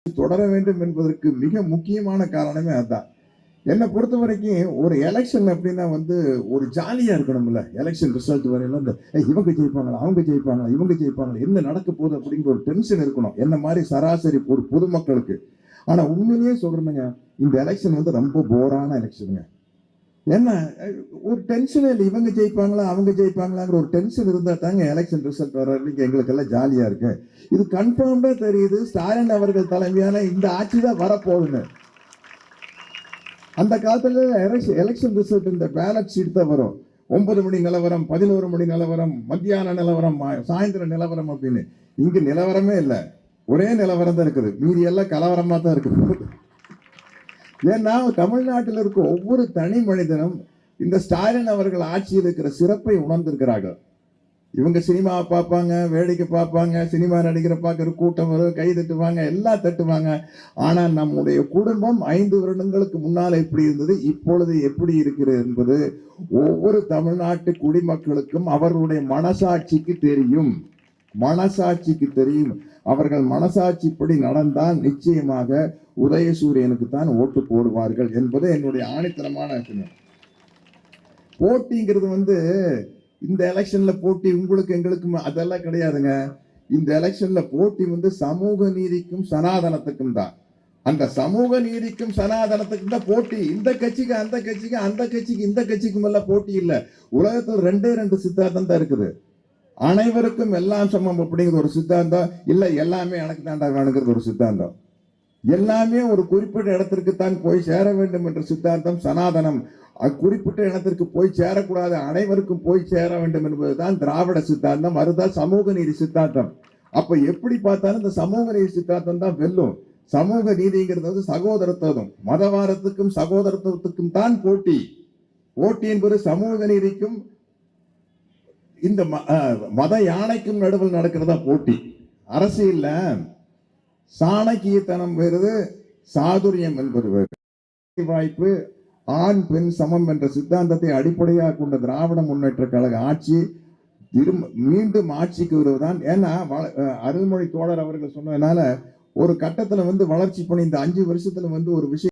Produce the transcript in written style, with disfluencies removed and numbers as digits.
தொடர வேண்டும் என்பதற்கு மிக முக்கியமான காரணமே அதுதான். என்னை பொறுத்த வரைக்கும் ஒரு எலெக்ஷன் அப்படின்னா ஒரு ஜாலியா இருக்கணும்ல. எலெக்ஷன் ரிசல்ட் வரையில இவங்க ஜெயிப்பாங்களா, அவங்க ஜெயிப்பாங்களா, இவங்க ஜெயிப்பாங்களா, என்ன நடக்க போகுது அப்படிங்கிற ஒரு டென்ஷன் இருக்கணும். என்ன மாதிரி சராசரி ஒரு பொதுமக்களுக்கு. ஆனா உண்மையிலேயே சொல்றேனுங்க, இந்த எலெக்ஷன் ரொம்ப போரான எலெக்ஷனுங்க. என்ன ஒரு டென்ஷன் இல்லை. இவங்க ஜெயிப்பாங்களா, அவங்க ஜெயிப்பாங்களாங்கிற ஒரு டென்ஷன் இருந்தா தாங்க எலெக்ஷன் ரிசல்ட் வர வரைக்கும் எங்களுக்கு எல்லாம் ஜாலியா இருக்கு. இது கன்ஃபார்ம்டா தெரியுது. ஸ்டாலின் அவர்கள் தலைமையான இந்த ஆட்சி தான் வரப்போகுதுன்னு. அந்த காலத்துல எலெக்ஷன் ரிசல்ட் இந்த பேலட் ஷீட் தான் வரும். 9 மணி நிலவரம், 11 மணி நிலவரம், மத்தியான நிலவரம், சாயந்தர நிலவரம் அப்படின்னு. இங்க நிலவரமே இல்லை. ஒரே நிலவரம் தான் இருக்குது. மீதி எல்லாம் கலவரமா தான் இருக்குது. ஏன்னா தமிழ்நாட்டில் இருக்க ஒவ்வொரு தனி மனிதனும் இந்த ஸ்டாலின் அவர்கள் ஆட்சியில் இருக்கிற சிறப்பை உணர்ந்திருக்கிறார்கள். இவங்க சினிமாவை பார்ப்பாங்க, வேடிக்கை பார்ப்பாங்க, சினிமா நடிகரை பார்க்குற கூட்டம் வரும், கை தட்டுவாங்க, எல்லாம் தட்டுவாங்க. ஆனால் நம்முடைய குடும்பம் 5 வருடங்களுக்கு முன்னால் எப்படி இருந்தது, இப்பொழுது எப்படி இருக்கிறது என்பது ஒவ்வொரு தமிழ்நாட்டு குடிமக்களுக்கும் அவர்களுடைய மனசாட்சிக்கு தெரியும். மனசாட்சிக்கு தெரியும். அவர்கள் மனசாட்சிப்படி நடந்தால் நிச்சயமாக உதயசூரியனுக்கு தான் ஓட்டு போடுவார்கள் என்பது என்னுடைய ஆணித்தனமான போட்டிங்கிறது இந்த எலெக்ஷன்ல போட்டி உங்களுக்கு எங்களுக்கும் அதெல்லாம் கிடையாதுங்க. இந்த எலெக்ஷன்ல போட்டி சமூக நீதிக்கும் சனாதனத்துக்கும் தான். அந்த சமூக நீதிக்கும் சனாதனத்துக்கும் தான் போட்டி. இந்த கட்சிக்கு அந்த கட்சிக்கு, அந்த கட்சிக்கு இந்த கட்சிக்கும் எல்லாம் போட்டி இல்லை. உலகத்தில் 2 சித்தாந்தம் தான் இருக்குது. அனைவருக்கும் எல்லாம் சமம் அப்படிங்கிற ஒரு சித்தாந்தம் இல்ல, எல்லாமே எனக்கு தாண்டா வேணுங்கிறது ஒரு சித்தாந்தம். எல்லாமே ஒரு குறிப்பிட்ட இடத்திற்கு தான் போய் சேர வேண்டும் என்ற சித்தாந்தம் சனாதனம். குறிப்பிட்ட இடத்திற்கு போய் சேரக்கூடாது, அனைவருக்கும் போய் சேர வேண்டும் என்பதுதான் திராவிட சித்தாந்தம். அதுதான் சமூக நீதி சித்தாந்தம். அப்ப எப்படி பார்த்தாலும் இந்த சமூக நீதி சித்தாந்தம் தான் வெல்லும். சமூக நீதிங்கிறது சகோதரத்துவம். மதவாதத்துக்கும் சகோதரத்துவத்துக்கும் தான் போட்டி. போட்டி என்பது சமூக நீதிக்கும் இந்த மத யானைக்கும் நடுவில் நடக்கிறதா போட்டி. அரசியல்ல சாணக்கியத்தனம் வேறு, சாதுரியம் என்பது வேறு. வாய்ப்பு, ஆண் பெண் சமம் என்ற சித்தாந்தத்தை அடிப்படையாக கொண்ட திராவிட முன்னேற்ற கழக ஆட்சி மீண்டும் ஆட்சிக்கு வருவதுதான். ஏன்னா அருள்மொழி தோழர் அவர்கள் சொன்னதுனால ஒரு கட்டத்துல வளர்ச்சி பண்ணி இந்த 5 வருஷத்துல ஒரு விஷயம்